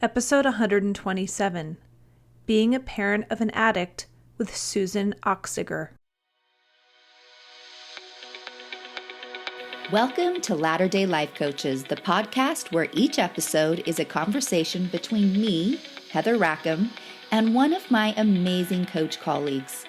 Episode 127, Being a Parent of an Addict with Susan Achziger. Welcome to Latter-day Life Coaches, the podcast where each episode is a conversation between me, Heather Rackham, and one of my amazing coach colleagues.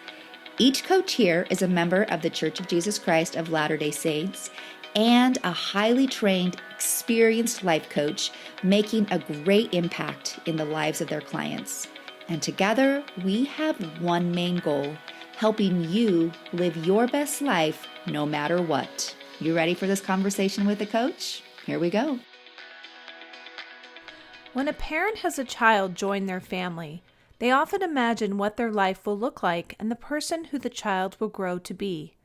Each coach here is a member of the Church of Jesus Christ of Latter-day Saints and a highly trained, experienced life coach making a great impact in the lives of their clients. And together, we have one main goal, helping you live your best life no matter what. You ready for this conversation with a coach? Here we go. When a parent has a child join their family, they often imagine what their life will look like and the person who the child will grow to be.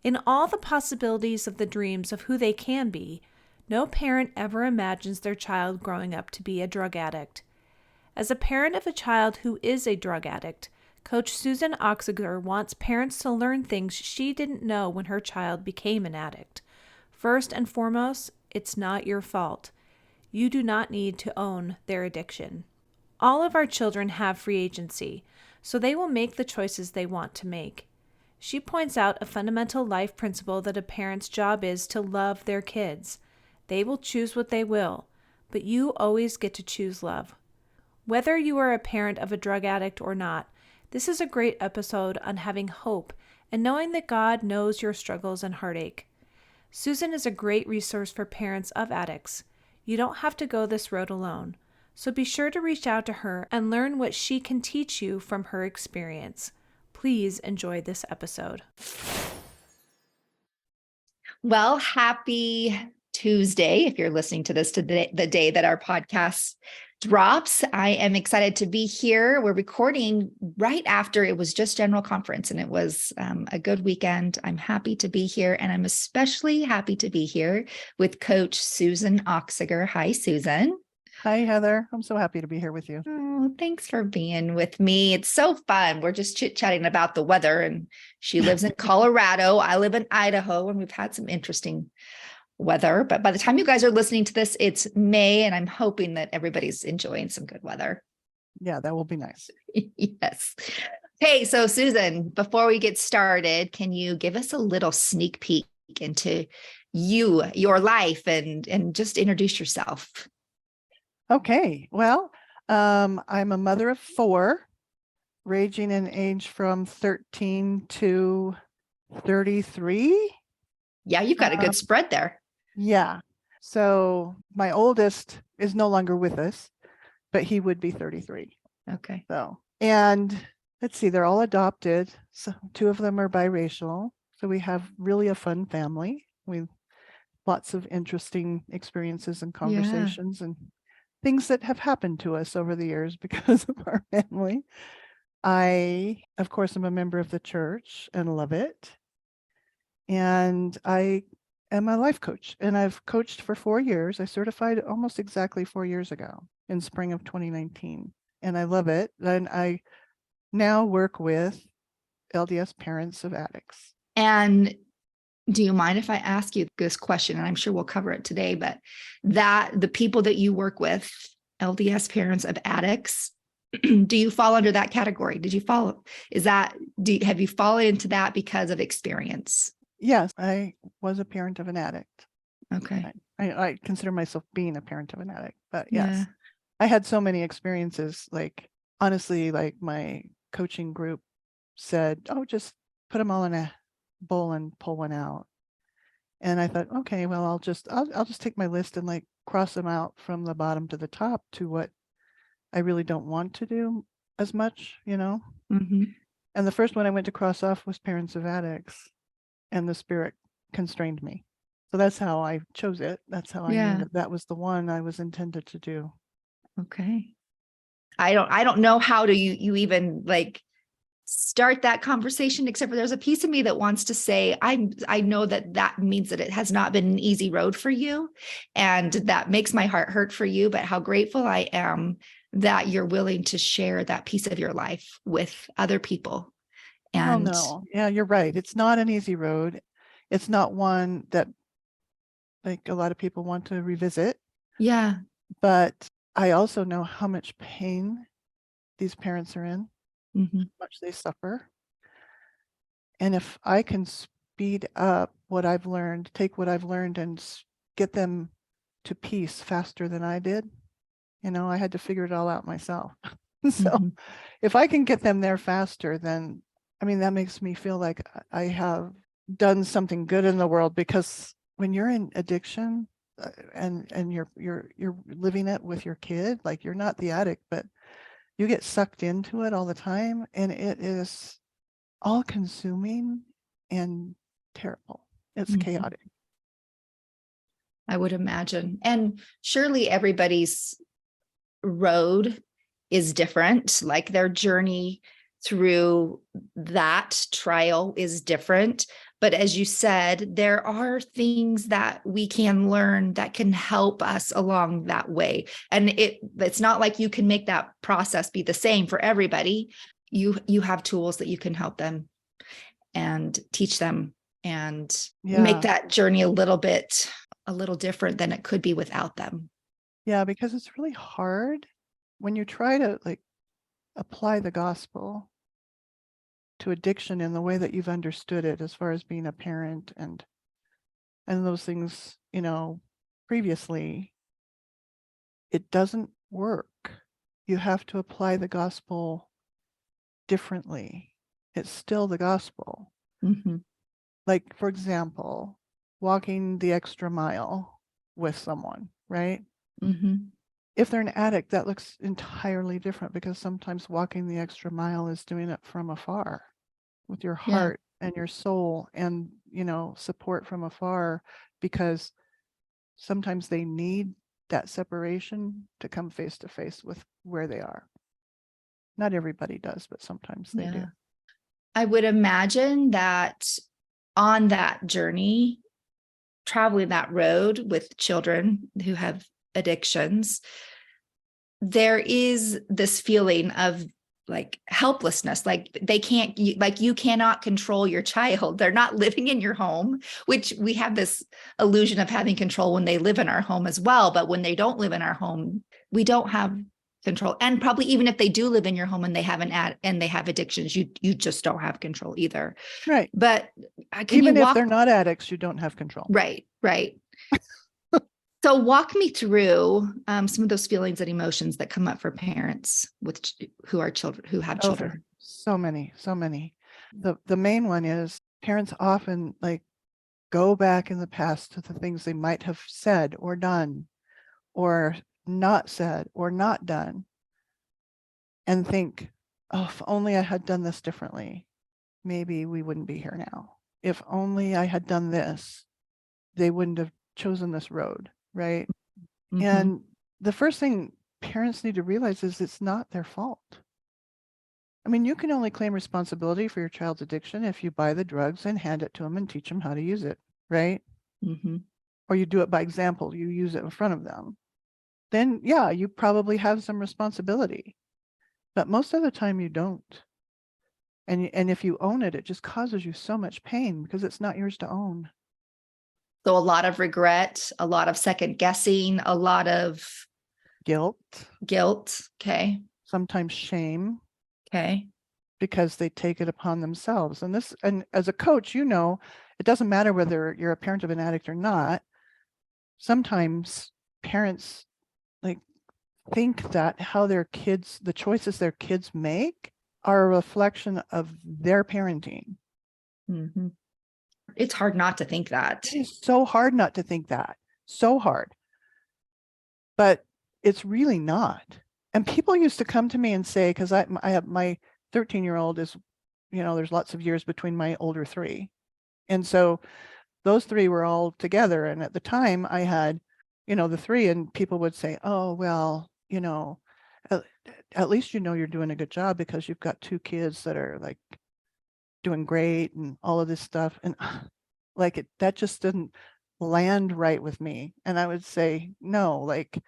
In all the possibilities of the dreams of who they can be, no parent ever imagines their child growing up to be a drug addict. As a parent of a child who is a drug addict, Coach Susan Achziger wants parents to learn things she didn't know when her child became an addict. First and foremost, it's not your fault. You do not need to own their addiction. All of our children have free agency, so they will make the choices they want to make. She points out a fundamental life principle that a parent's job is to love their kids. They will choose what they will, but you always get to choose love. Whether you are a parent of a drug addict or not, this is a great episode on having hope and knowing that God knows your struggles and heartache. Susan is a great resource for parents of addicts. You don't have to go this road alone, so be sure to reach out to her and learn what she can teach you from her experience. Please enjoy this episode. Well, happy Tuesday. If you're listening to this today, the day that our podcast drops, I am excited to be here. We're recording right after it was just General Conference, and it was a good weekend. I'm happy to be here, and I'm especially happy to be here with Coach Susan Achziger. Hi, Susan. Hi, Heather. I'm so happy to be here with you. Oh, thanks for being with me. It's so fun. We're just chit-chatting about the weather, and she lives in Colorado. I live in Idaho, and we've had some interesting weather. But by the time you guys are listening to this, it's May, and I'm hoping that everybody's enjoying some good weather. Yeah, that will be nice. Yes. Hey, so Susan, before we get started, can you give us a little sneak peek into you, your life, and just introduce yourself? Okay. Well, I'm a mother of 4, ranging in age from 13 to 33. Yeah, you've got a good spread there. Yeah. So my oldest is no longer with us, but he would be 33. Okay. So, and let's see, they're all adopted. So 2 of them are biracial. So we have really a fun family. We lots of interesting experiences and conversations and things that have happened to us over the years because of our family. I, of course, am a member of the church and love it. And I am a life coach, and I've coached for 4 years. I certified almost exactly 4 years ago in spring of 2019. And I love it. And I now work with LDS parents of addicts. And do you mind if I ask you this question? And I'm sure we'll cover it today, but that the people that you work with, LDS parents of addicts, do you fall under that category? Did you follow? Have you fallen into that because of experience? Yes, I was a parent of an addict. Okay. I consider myself being a parent of an addict, but yes, Yeah. I had so many experiences. Like, honestly, like my coaching group said, oh, just put them all in a bowl and pull one out. And I thought, okay, well, I'll just take my list and like cross them out from the bottom to the top to what I really don't want to do as much, Mm-hmm. And the first one I went to cross off was parents of addicts, and the Spirit constrained me. So that's how I chose it. That's how I knew that was the one I was intended to do. Okay. I don't know how do you even like start that conversation, except for there's a piece of me that wants to say, I know that means that it has not been an easy road for you. And that makes my heart hurt for you, but how grateful I am that you're willing to share that piece of your life with other people. And no. Yeah, you're right. It's not an easy road. It's not one that like a lot of people want to revisit. yeah, But I also know how much pain these parents are in, Mm-hmm. how much they suffer. And if I can speed up what I've learned, take what I've learned and get them to peace faster than I did, I had to figure it all out myself. So Mm-hmm. if I can get them there faster, then, that makes me feel like I have done something good in the world, because when you're in addiction, and you're living it with your kid, like you're not the addict, but you get sucked into it all the time, and it is all consuming and terrible. It's Mm-hmm. chaotic. I would imagine. And surely everybody's road is different, like their journey through that trial is different. But as you said, there are things that we can learn that can help us along that way. And it's not like you can make that process be the same for everybody. You have tools that you can help them and teach them and make Yeah. that journey a little different than it could be without them. Yeah, because it's really hard when you try to like apply the gospel to addiction in the way that you've understood it, as far as being a parent and those things, previously. It doesn't work. You have to apply the gospel differently. It's still the gospel. Mm-hmm. Like, for example, walking the extra mile with someone, right? Mm-hmm. If they're an addict, that looks entirely different, because sometimes walking the extra mile is doing it from afar with your Yeah. heart and your soul, and, support from afar, because sometimes they need that separation to come face to face with where they are. Not everybody does, but sometimes they do. Yeah. I would imagine that on that journey, traveling that road with children who have addictions, there is this feeling of like helplessness, like they can't, like you cannot control your child. They're not living in your home, which we have this illusion of having control when they live in our home as well. But when they don't live in our home, we don't have control. And probably even if they do live in your home and they have and they have addictions, you just don't have control either. Right. But can you Even if walk? they're not addicts, you don't have control. Right. So walk me through some of those feelings and emotions that come up for parents who are children, who have Oh, children. so many. The main one is parents often like go back in the past to the things they might have said or done, or not said or not done, and think, oh, if only I had done this differently, maybe we wouldn't be here now. If only I had done this, they wouldn't have chosen this road, right? Mm-hmm. And the first thing parents need to realize is it's not their fault. You can only claim responsibility for your child's addiction if you buy the drugs and hand it to them and teach them how to use it, right? Mm-hmm. Or you do it by example, you use it in front of them. Then, yeah, you probably have some responsibility, but most of the time you don't. And if you own it, it just causes you so much pain because it's not yours to own. So a lot of regret, a lot of second guessing, a lot of Guilt, guilt. Okay. sometimes shame, Okay. because they take it upon themselves. And as a coach, it doesn't matter whether you're a parent of an addict or not. Sometimes parents like think that the choices their kids make are a reflection of their parenting. Mm-hmm. It's hard not to think that. It is so hard not to think that. So hard. But it's really not. And people used to come to me and say, because I have my 13-year-old is, there's lots of years between my older three. And so those three were all together. And at the time I had, the three, and people would say, oh, well, at least you're doing a good job because you've got two kids that are like doing great and all of this stuff. And like that just didn't land right with me. And I would say, no, like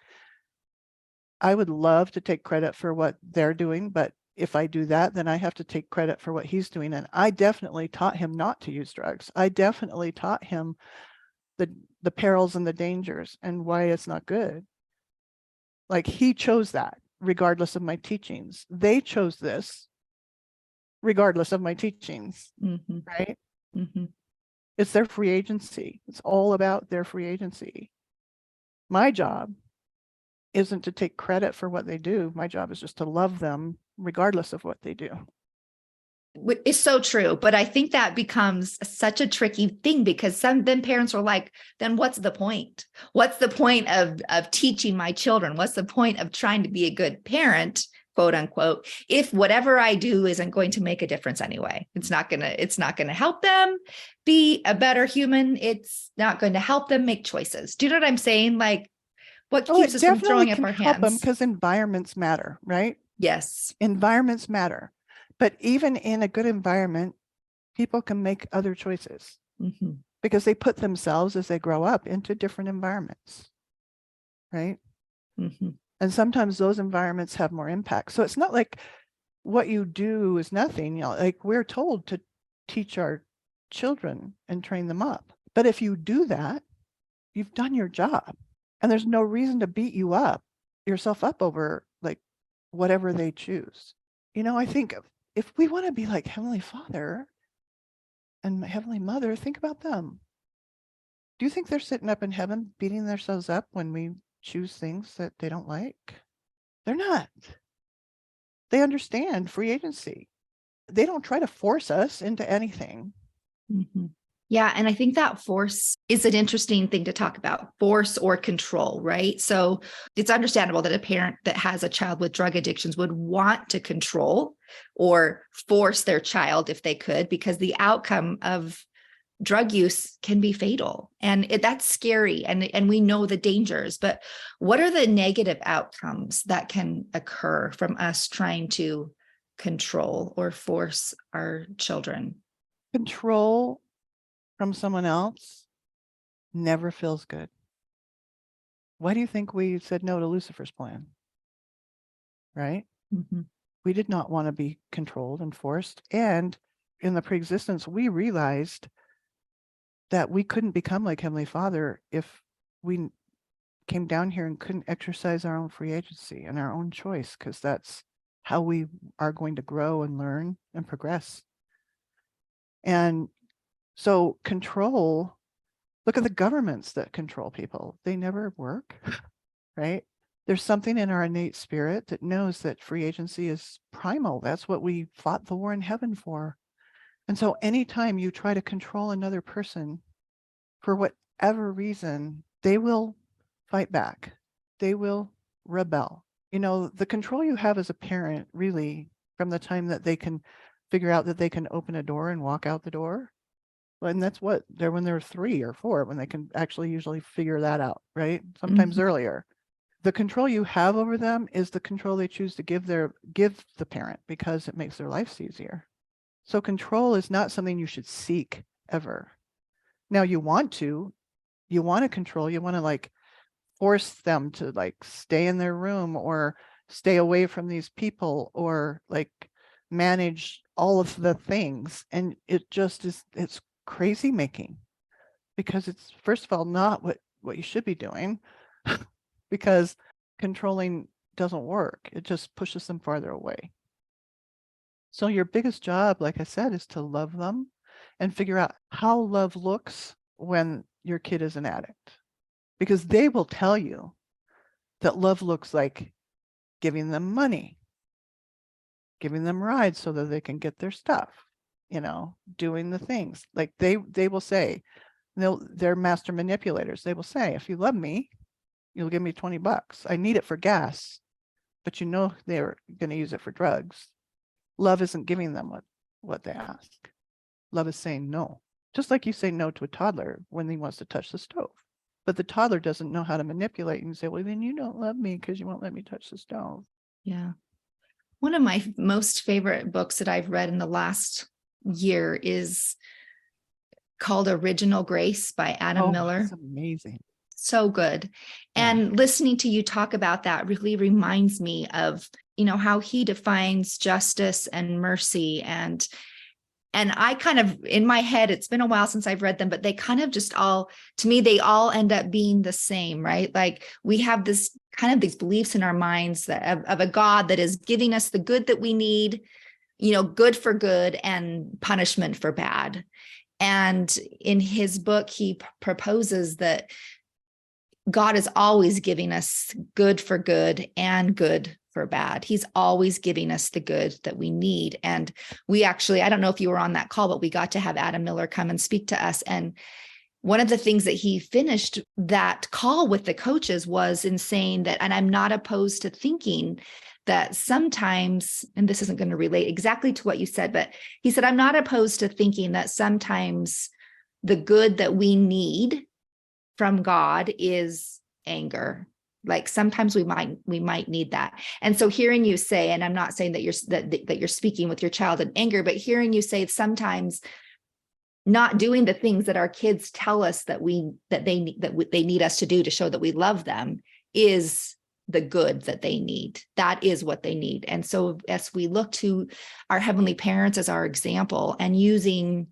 I would love to take credit for what they're doing, but if I do that, then I have to take credit for what he's doing. And I definitely taught him not to use drugs. I definitely taught him the perils and the dangers and why it's not good. Like he chose that regardless of my teachings. They chose this regardless of my teachings, Mm-hmm. right? Mm-hmm. It's their free agency. It's all about their free agency. My job isn't to take credit for what they do. My job is just to love them regardless of what they do. It's so true. But I think that becomes such a tricky thing because then parents are like, then what's the point? What's the point of teaching my children? What's the point of trying to be a good parent, quote unquote, if whatever I do isn't going to make a difference anyway? It's not gonna help them be a better human. It's not going to help them make choices. Do you know what I'm saying? Like, what Oh, keeps it us from definitely throwing up can our help them hands? because environments matter, right? Yes. Environments matter. But even in a good environment, people can make other choices Mm-hmm. because they put themselves as they grow up into different environments, right? Mm-hmm. And sometimes those environments have more impact. So it's not like what you do is nothing, like we're told to teach our children and train them up. But if you do that, you've done your job. And there's no reason to beat yourself up over like whatever they choose. I think if we want to be like Heavenly Father and Heavenly Mother, think about them. Do you think they're sitting up in heaven beating themselves up when we choose things that they don't like? They're not. They understand free agency. They don't try to force us into anything. Mm-hmm. Yeah. And I think that force is an interesting thing to talk about, force or control, right? So it's understandable that a parent that has a child with drug addictions would want to control or force their child if they could, because the outcome of drug use can be fatal. And that's scary. And we know the dangers, but what are the negative outcomes that can occur from us trying to control or force our children? Control from someone else never feels good. Why do you think we said no to Lucifer's plan? Right? Mm-hmm. We did not want to be controlled and forced. And in the preexistence, we realized that we couldn't become like Heavenly Father if we came down here and couldn't exercise our own free agency and our own choice, because that's how we are going to grow and learn and progress. And so control, look at the governments that control people. They never work, right? There's something in our innate spirit that knows that free agency is primal. That's what we fought the war in heaven for. And so anytime you try to control another person for whatever reason, they will fight back. They will rebel. The control you have as a parent, really, from the time that they can figure out that they can open a door and walk out the door. And that's what they're when they're 3 or 4, when they can actually usually figure that out, right? Sometimes Mm-hmm. earlier. The control you have over them is the control they choose to give the parent, because it makes their lives easier. So control is not something you should seek ever. Now you want to control, you want to like force them to like stay in their room or stay away from these people or like manage all of the things. And it's crazy making, because it's, first of all, not what you should be doing, because controlling doesn't work. It just pushes them farther away. So your biggest job, like I said, is to love them and figure out how love looks when your kid is an addict, because they will tell you that love looks like giving them money, giving them rides so that they can get their stuff, doing the things like they will say. They're master manipulators. They will say, if you love me, you'll give me $20. I need it for gas, but they're going to use it for drugs. Love isn't giving them what they ask. Love is saying no. Just like you say no to a toddler when he wants to touch the stove. But the toddler doesn't know how to manipulate and say, well, then you don't love me because you won't let me touch the stove. Yeah. One of my most favorite books that I've read in the last year is called Original Grace by Adam Miller. It's amazing. So good. Yeah. And listening to you talk about that really reminds me of, how he defines justice and mercy. And And I kind of, in my head, it's been a while since I've read them, but they kind of just all, to me, they all end up being the same, right? Like we have this kind of these beliefs in our minds that of a God that is giving us the good that we need, good for good and punishment for bad. And in his book, he proposes that God is always giving us good for good and good for bad. He's always giving us the good that we need. And we actually, I don't know if you were on that call, but we got to have Adam Miller come and speak to us. And one of the things that he finished that call with the coaches was in saying that, and I'm not opposed to thinking that sometimes, and this isn't going to relate exactly to what you said, but he said, I'm not opposed to thinking that sometimes the good that we need from God is anger. Like sometimes we might need that. And so hearing you say, and I'm not saying that you're speaking with your child in anger, but hearing you say sometimes not doing the things that our kids tell us that they need us to do to show that we love them is the good that they need. That is what they need. And so as we look to our heavenly parents as our example and using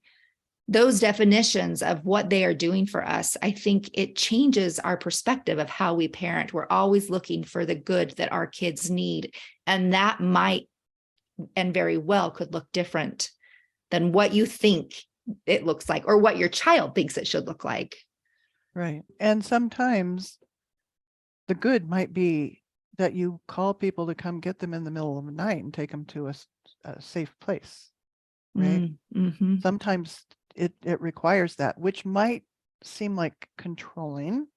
those definitions of what they are doing for us, I think it changes our perspective of how we parent. We're always looking for the good that our kids need. And that might and very well could look different than what you think it looks like or what your child thinks it should look like. Right. And sometimes the good might be that you call people to come get them in the middle of the night and take them to a safe place. Right. Mm-hmm. Sometimes it requires that, which might seem like controlling,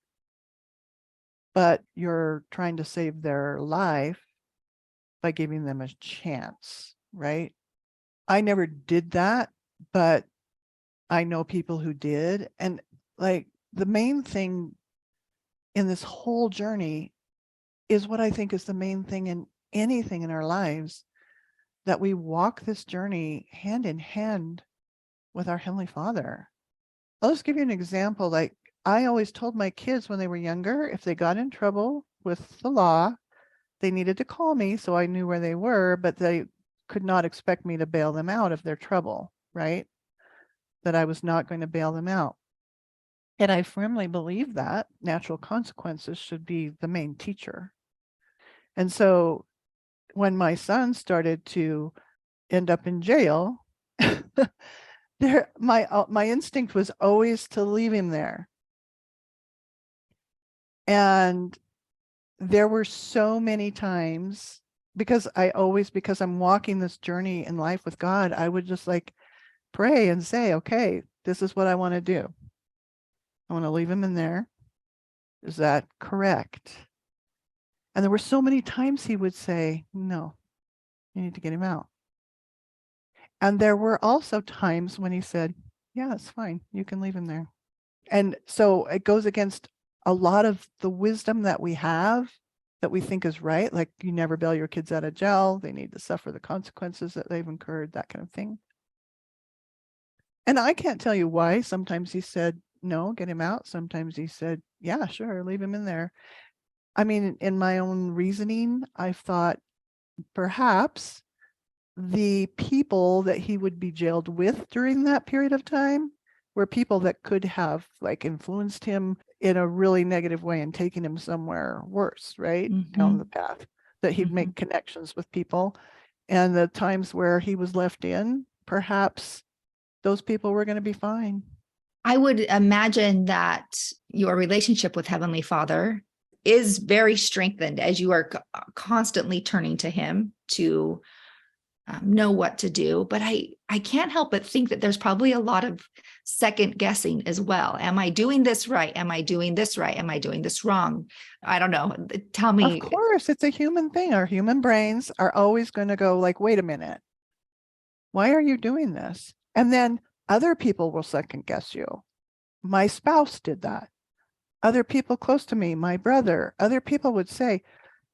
but you're trying to save their life by giving them a chance, right? I never did that, but I know people who did. And like the main thing in this whole journey is what I think is the main thing in anything in our lives, that we walk this journey hand in hand with our Heavenly Father. I'll just give you an example. Like I always told my kids when they were younger, if they got in trouble with the law, they needed to call me so I knew where they were, but they could not expect me to bail them out of their trouble, right? That I was not going to bail them out. And I firmly believe that natural consequences should be the main teacher. And so when my son started to end up in jail, my instinct was always to leave him there. And there were so many times because I'm walking this journey in life with God, I would just like pray and say, okay, this is what I want to do. I want to leave him in there. Is that correct? And there were so many times he would say, no, you need to get him out. And there were also times when he said, yeah, it's fine. You can leave him there. And so it goes against a lot of the wisdom that we have that we think is right. Like you never bail your kids out of jail. They need to suffer the consequences that they've incurred, that kind of thing. And I can't tell you why. Sometimes he said, no, get him out. Sometimes he said, yeah, sure, leave him in there. I mean, in my own reasoning, I've thought perhaps the people that he would be jailed with during that period of time were people that could have like influenced him in a really negative way and taken him somewhere worse, right? Down the path that he'd make connections with people. And the times where he was left in, perhaps those people were going to be fine. I would imagine that your relationship with Heavenly Father is very strengthened as you are constantly turning to him to know what to do. But I can't help but think that there's probably a lot of second guessing as well. Am I doing this right? Am I doing this right? Am I doing this wrong? I don't know. Tell me. Of course, it's a human thing. Our human brains are always going to go like, wait a minute, why are you doing this? And then other people will second guess you. My spouse did that. Other people close to me, my brother, other people would say,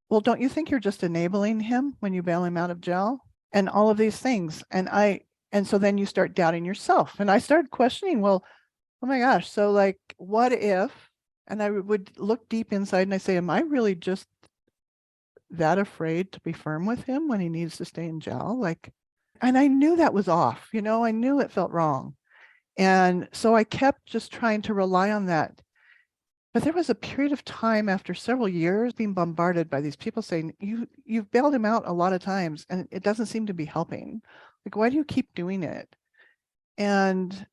well, don't you think you're just enabling him when you bail him out of jail? And all of these things. And so then you start doubting yourself. And I started questioning, well, oh my gosh, so like, what if, and I would look deep inside and I say, am I really just that afraid to be firm with him when he needs to stay in jail? Like, And I knew that was off, I knew it felt wrong. And so I kept just trying to rely on that. But there was a period of time after several years being bombarded by these people saying, you've bailed him out a lot of times and it doesn't seem to be helping. Like, why do you keep doing it? And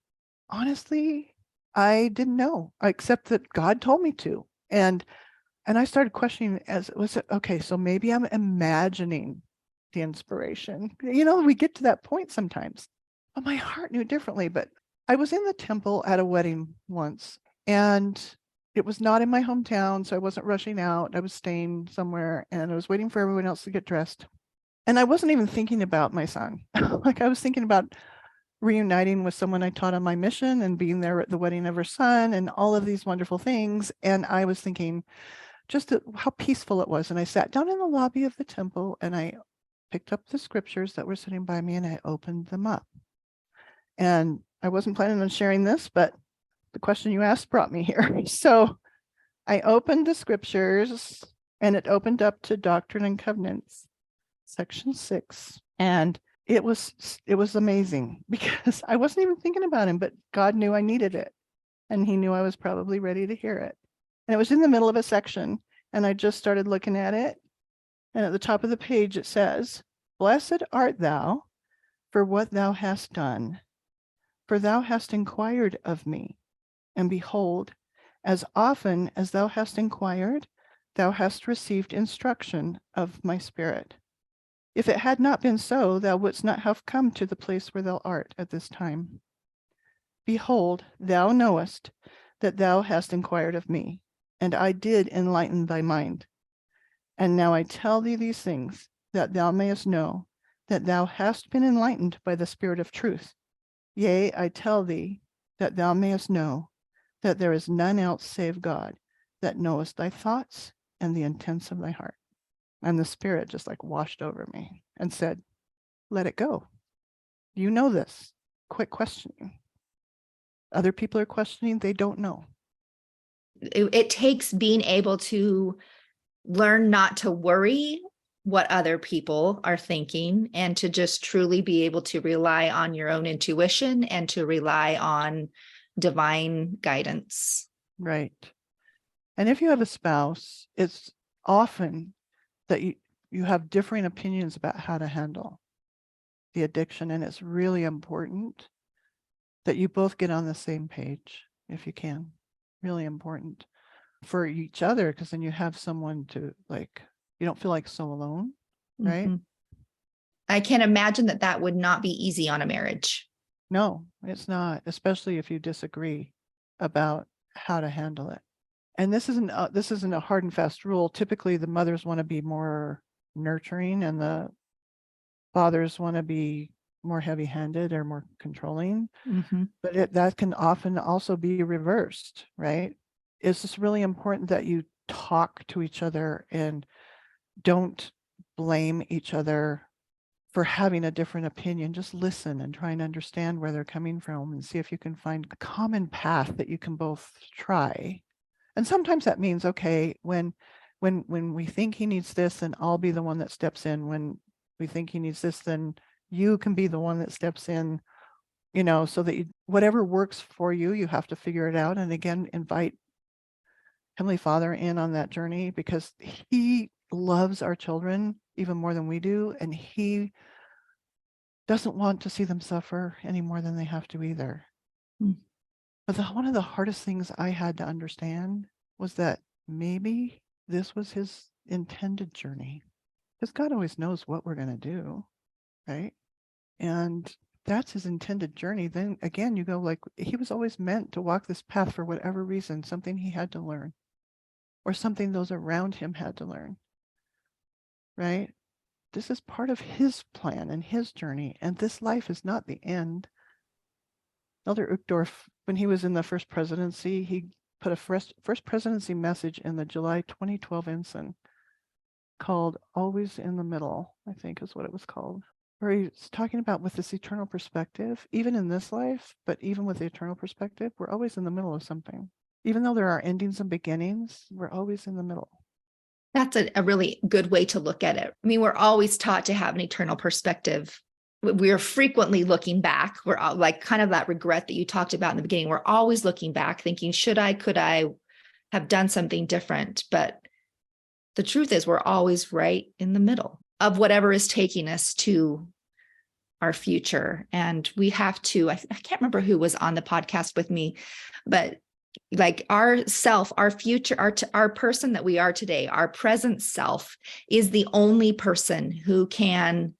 honestly, I didn't know, except that God told me to. And I started questioning was it okay, so maybe I'm imagining the inspiration. We get to that point sometimes. But my heart knew differently. But I was in the temple at a wedding once, and it was not in my hometown, so I wasn't rushing out. I was staying somewhere, and I was waiting for everyone else to get dressed. And I wasn't even thinking about my son. Like, I was thinking about reuniting with someone I taught on my mission and being there at the wedding of her son and all of these wonderful things. And I was thinking just how peaceful it was. And I sat down in the lobby of the temple and I picked up the scriptures that were sitting by me and I opened them up. And I wasn't planning on sharing this, but the question you asked brought me here. So I opened the scriptures and it opened up to Doctrine and Covenants, section 6. And it was amazing because I wasn't even thinking about him, but God knew I needed it. And he knew I was probably ready to hear it. And it was in the middle of a section. And I just started looking at it. And at the top of the page, it says, "Blessed art thou for what thou hast done. For thou hast inquired of me. And behold, as often as thou hast inquired, thou hast received instruction of my spirit. If it had not been so, thou wouldst not have come to the place where thou art at this time. Behold, thou knowest that thou hast inquired of me, and I did enlighten thy mind. And now I tell thee these things, that thou mayest know that thou hast been enlightened by the Spirit of truth. Yea, I tell thee that thou mayest know that there is none else save God, that knoweth thy thoughts and the intents of thy heart." And the Spirit just like washed over me and said, "Let it go. You know this. Quit questioning." Other people are questioning, they don't know. It takes being able to learn not to worry what other people are thinking and to just truly be able to rely on your own intuition and to rely on divine guidance. Right. And if you have a spouse, it's often that you have differing opinions about how to handle the addiction. And it's really important that you both get on the same page if you can. Really important for each other, because then you have someone to, like, you don't feel like so alone, right? Mhm. I can imagine that would not be easy on a marriage. No, it's not, especially if you disagree about how to handle it. And this isn't a hard and fast rule. Typically, the mothers want to be more nurturing and the fathers want to be more heavy-handed or more controlling. Mhm. But that can often also be reversed, right? It's just really important that you talk to each other and don't blame each other for having a different opinion. Just listen and try and understand where they're coming from and see if you can find a common path that you can both try. And sometimes that means, okay, when we think he needs this, then I'll be the one that steps in. When we think he needs this, then you can be the one that steps in, so that whatever works for you, you have to figure it out. And again, invite Heavenly Father in on that journey, because he loves our children even more than we do. And he doesn't want to see them suffer any more than they have to either. Mm. But one of the hardest things I had to understand was that maybe this was his intended journey, because God always knows what we're going to do, right? And that's his intended journey. Then again, you go, like, he was always meant to walk this path for whatever reason, something he had to learn or something those around him had to learn, right? This is part of his plan and his journey, and this life is not the end. Elder Uchtdorf, when he was in the first presidency, he put a first presidency message in the July 2012 ensign called "Always in the Middle," I think is what it was called, where he's talking about with this eternal perspective, even in this life, but even with the eternal perspective, we're always in the middle of something. Even though there are endings and beginnings, we're always in the middle. That's a really good way to look at it. I mean, we're always taught to have an eternal perspective, we are frequently looking back. We're all, like kind of that regret that you talked about in the beginning. We're always looking back thinking, could I have done something different? But the truth is we're always right in the middle of whatever is taking us to our future. And we have to, I can't remember who was on the podcast with me, but like our self, our future, our person that we are today, our present self is the only person who can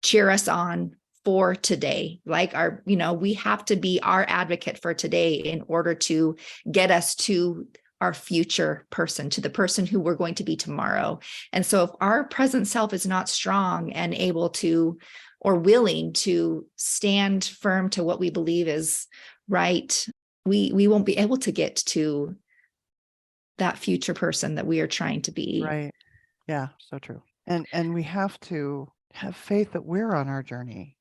cheer us on for today. Like we have to be our advocate for today in order to get us to our future person, to the person who we're going to be tomorrow. And so if our present self is not strong and able to, or willing to stand firm to what we believe is right, we won't be able to get to that future person that we are trying to be. Right. Yeah, so true. And we have to have faith that we're on our journey.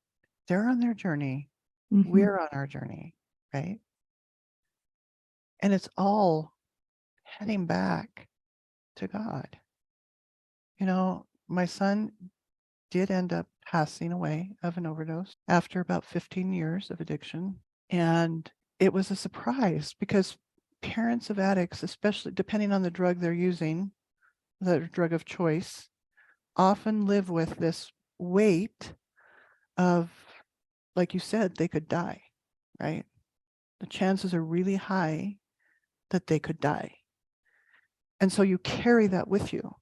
They're on their journey. Mm-hmm. We're on our journey, right? And it's all heading back to God. My son did end up passing away of an overdose after about 15 years of addiction. And it was a surprise because parents of addicts, especially depending on the drug they're using, the drug of choice, often live with this weight of, like you said, they could die, right? The chances are really high that they could die. And so you carry that with you,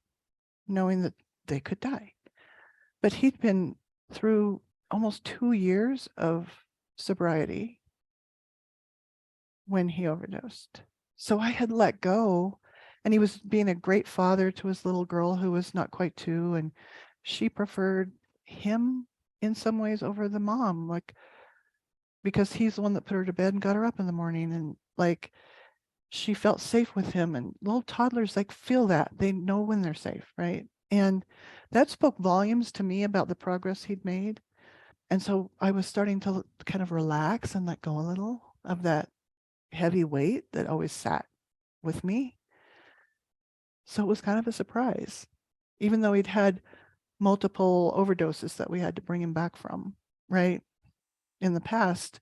knowing that they could die. But he'd been through almost 2 years of sobriety when he overdosed. So I had let go, and he was being a great father to his little girl who was not quite 2, and she preferred him in some ways over the mom, like, because he's the one that put her to bed and got her up in the morning, and like she felt safe with him. And little toddlers feel that. They know when they're safe, right? And that spoke volumes to me about the progress he'd made. And so I was starting to kind of relax and let go a little of that heavy weight that always sat with me. So it was kind of a surprise, even though he'd had multiple overdoses that we had to bring him back from, right, in the past,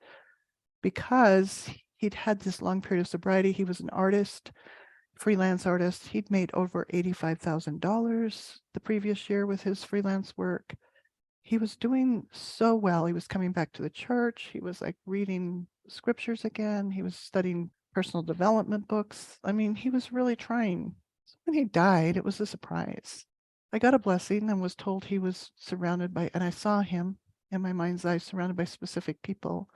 because he'd had this long period of sobriety. He was an artist, freelance artist. He'd made over $85,000 the previous year with his freelance work. He was doing so well. He was coming back to the church. He was reading scriptures again. He was studying personal development books. I mean, he was really trying. So when he died, it was a surprise. I got a blessing and was told he was surrounded by, and I saw him in my mind's eye surrounded by specific people,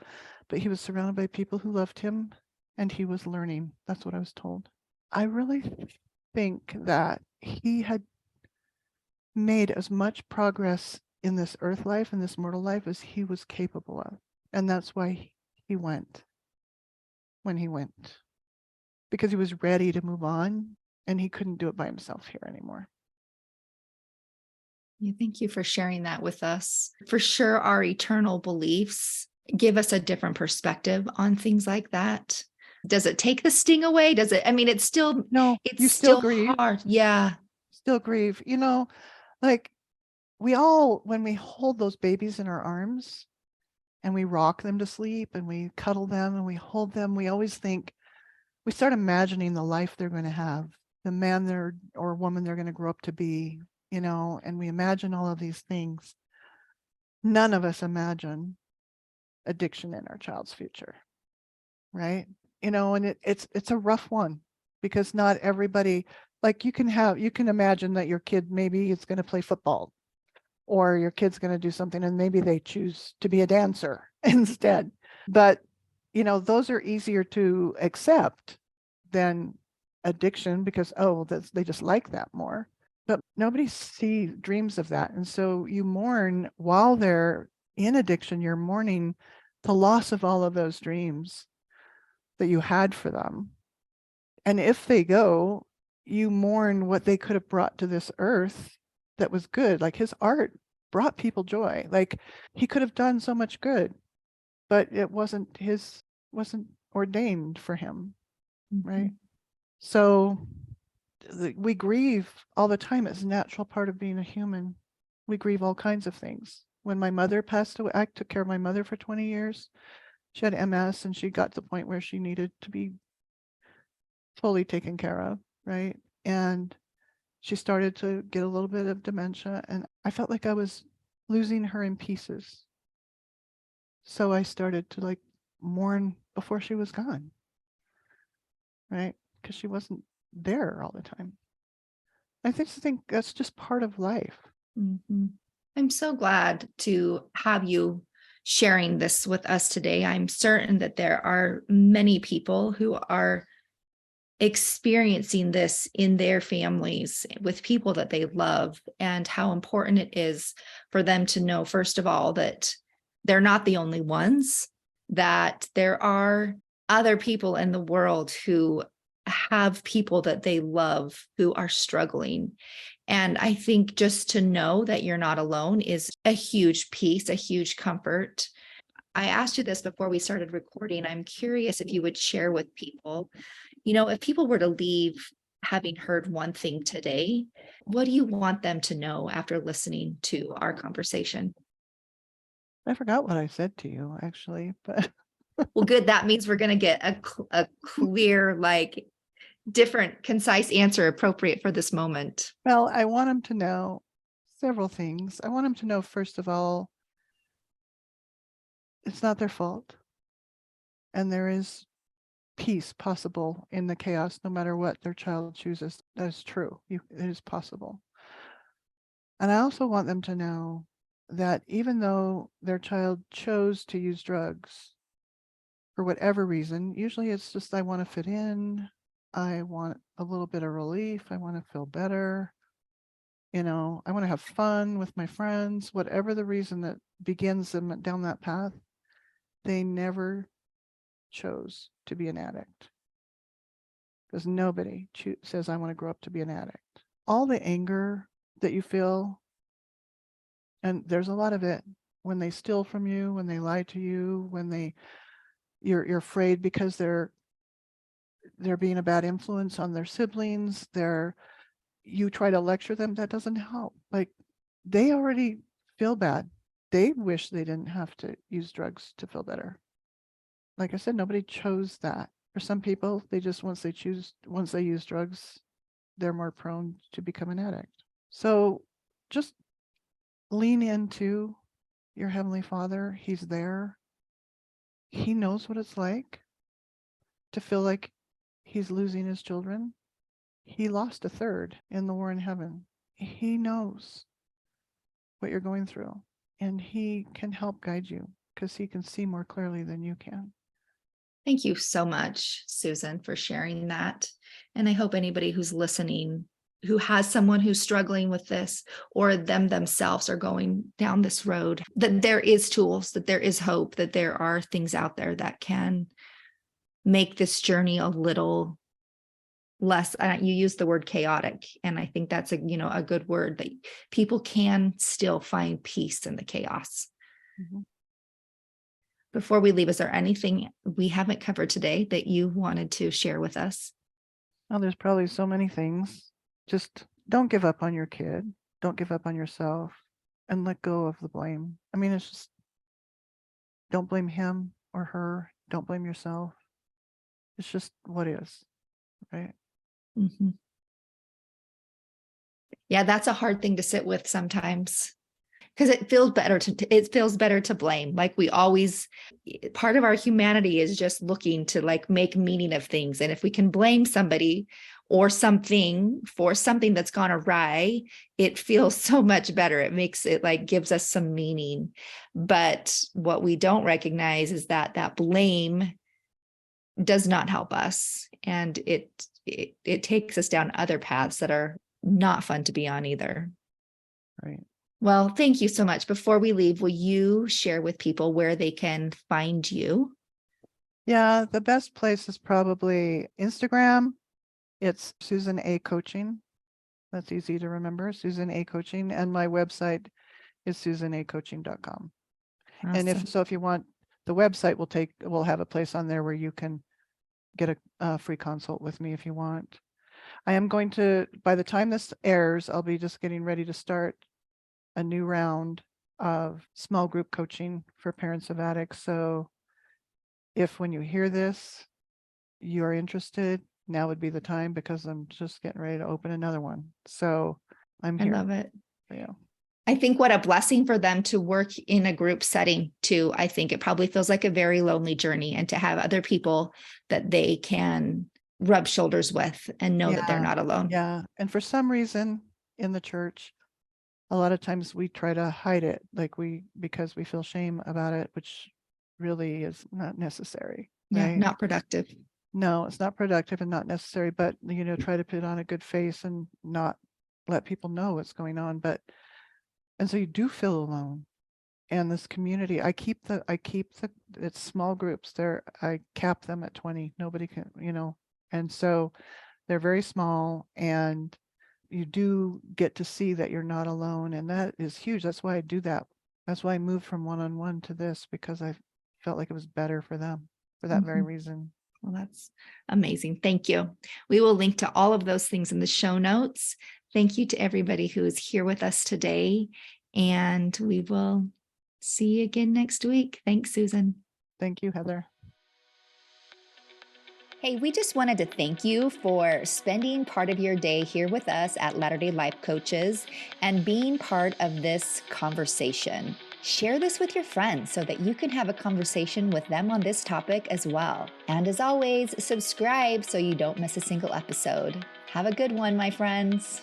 but he was surrounded by people who loved him and he was learning. That's what I was told. I really think that he had made as much progress in this earth life and this mortal life as he was capable of. And that's why he went when he went, because he was ready to move on and he couldn't do it by himself here anymore. Thank you for sharing that with us. For sure, our eternal beliefs give us a different perspective on things like that. Does it take the sting away? Does it? I mean, it's still, no, it's you still grieve. hard. Yeah. Still grieve. We all, when we hold those babies in our arms and we rock them to sleep and we cuddle them and we hold them, we always think, we start imagining the life they're going to have, the man or woman they're going to grow up to be, and we imagine all of these things. None of us imagine addiction in our child's future, right? And it's a rough one because not everybody, you can imagine that your kid maybe is going to play football or your kid's going to do something and maybe they choose to be a dancer instead. But, those are easier to accept than addiction because, they just like that more. But nobody dreams of that. And so you mourn while they're in addiction, you're mourning the loss of all of those dreams that you had for them. And if they go, you mourn what they could have brought to this earth that was good. Like his art brought people joy. Like he could have done so much good, but it wasn't ordained for him, right? So we grieve all the time. It's a natural part of being a human. We grieve all kinds of things. When my mother passed away, I took care of my mother for 20 years. She had MS and she got to the point where she needed to be fully taken care of, right? And she started to get a little bit of dementia, and I felt like I was losing her in pieces. So I started to like mourn before she was gone, right? Because she wasn't there all the time. I just think that's just part of life. Mhm. I'm so glad to have you sharing this with us today. I'm certain that there are many people who are experiencing this in their families with people that they love, and how important it is for them to know, first of all, that they're not the only ones, that there are other people in the world who have people that they love who are struggling. And I think just to know that you're not alone is a huge piece, a huge comfort. I asked you this before we started recording. I'm curious if you would share with people, if people were to leave having heard one thing today, what do you want them to know after listening to our conversation? I forgot what I said to you actually, but Well, good. That means we're going to get a clear, like, different, concise answer appropriate for this moment. well, I want them to know several things. I want them to know, first of all, it's not their fault. And there is peace possible in the chaos, no matter what their child chooses. That is true. It is possible. And I also want them to know that even though their child chose to use drugs for whatever reason, usually it's just, I want to fit in. I want a little bit of relief. I want to feel better. I want to have fun with my friends, whatever the reason that begins them down that path, they never chose to be an addict. Because nobody says, I want to grow up to be an addict. All the anger that you feel, and there's a lot of it, when they steal from you, when they lie to you, when you're afraid because they're being a bad influence on their siblings, you try to lecture them, that doesn't help. Like, they already feel bad. They wish they didn't have to use drugs to feel better. Like I said, nobody chose that. For some people, they just, once they use drugs, they're more prone to become an addict. So just lean into your Heavenly Father. He's there. He knows what it's like to feel like he's losing his children. He lost a third in the war in heaven. He knows what you're going through, and he can help guide you because he can see more clearly than you can. Thank you so much, Susan, for sharing that. And I hope anybody who's listening, who has someone who's struggling with this, or them themselves are going down this road, that there is tools, that there is hope, that there are things out there that can make this journey a little less. You use the word chaotic, and I think that's a good word, that people can still find peace in the chaos. Mm-hmm. Before we leave, is there anything we haven't covered today that you wanted to share with us? Well, there's probably so many things. Just don't give up on your kid. Don't give up on yourself, and let go of the blame. I mean, it's just, don't blame him or her. Don't blame yourself. It's just what is, right? Mm-hmm. Yeah, that's a hard thing to sit with sometimes, because it feels better to blame. Like, we always, part of our humanity is just looking to like make meaning of things. And if we can blame somebody or something for something that's gone awry, it feels so much better. It makes it, like, gives us some meaning. But what we don't recognize is that blame does not help us. And it takes us down other paths that are not fun to be on either. Right. Well, thank you so much. Before we leave, will you share with people where they can find you? Yeah, the best place is probably Instagram. It's Susan A. Coaching. That's easy to remember, Susan A. Coaching. And my website is susanacoaching.com. Awesome. And if you want, the website will have a place on there where you can get a free consult with me if you want. I am going to, by the time this airs, I'll be just getting ready to start a new round of small group coaching for parents of addicts. So if when you hear this, you're interested, now would be the time, because I'm just getting ready to open another one. So I'm I here. love it. Yeah. I think what a blessing for them to work in a group setting too. I think it probably feels like a very lonely journey, and to have other people that they can rub shoulders with and know that they're not alone. Yeah. And for some reason in the church, a lot of times we try to hide it, because we feel shame about it, which really is not necessary. Yeah, Right? not productive. No, it's not productive and not necessary, but try to put on a good face and not let people know what's going on. And so you do feel alone. And this community, it's small groups. I cap them at 20. Nobody can, and so they're very small, and you do get to see that you're not alone. And that is huge. That's why I do that. That's why I moved from one-on-one to this, because I felt like it was better for them for that very reason. Well, that's amazing. Thank you. We will link to all of those things in the show notes. Thank you to everybody who is here with us today. And we will see you again next week. Thanks, Susan. Thank you, Heather. Hey, we just wanted to thank you for spending part of your day here with us at Latter-day Life Coaches and being part of this conversation. Share this with your friends so that you can have a conversation with them on this topic as well. And as always, subscribe so you don't miss a single episode. Have a good one, my friends.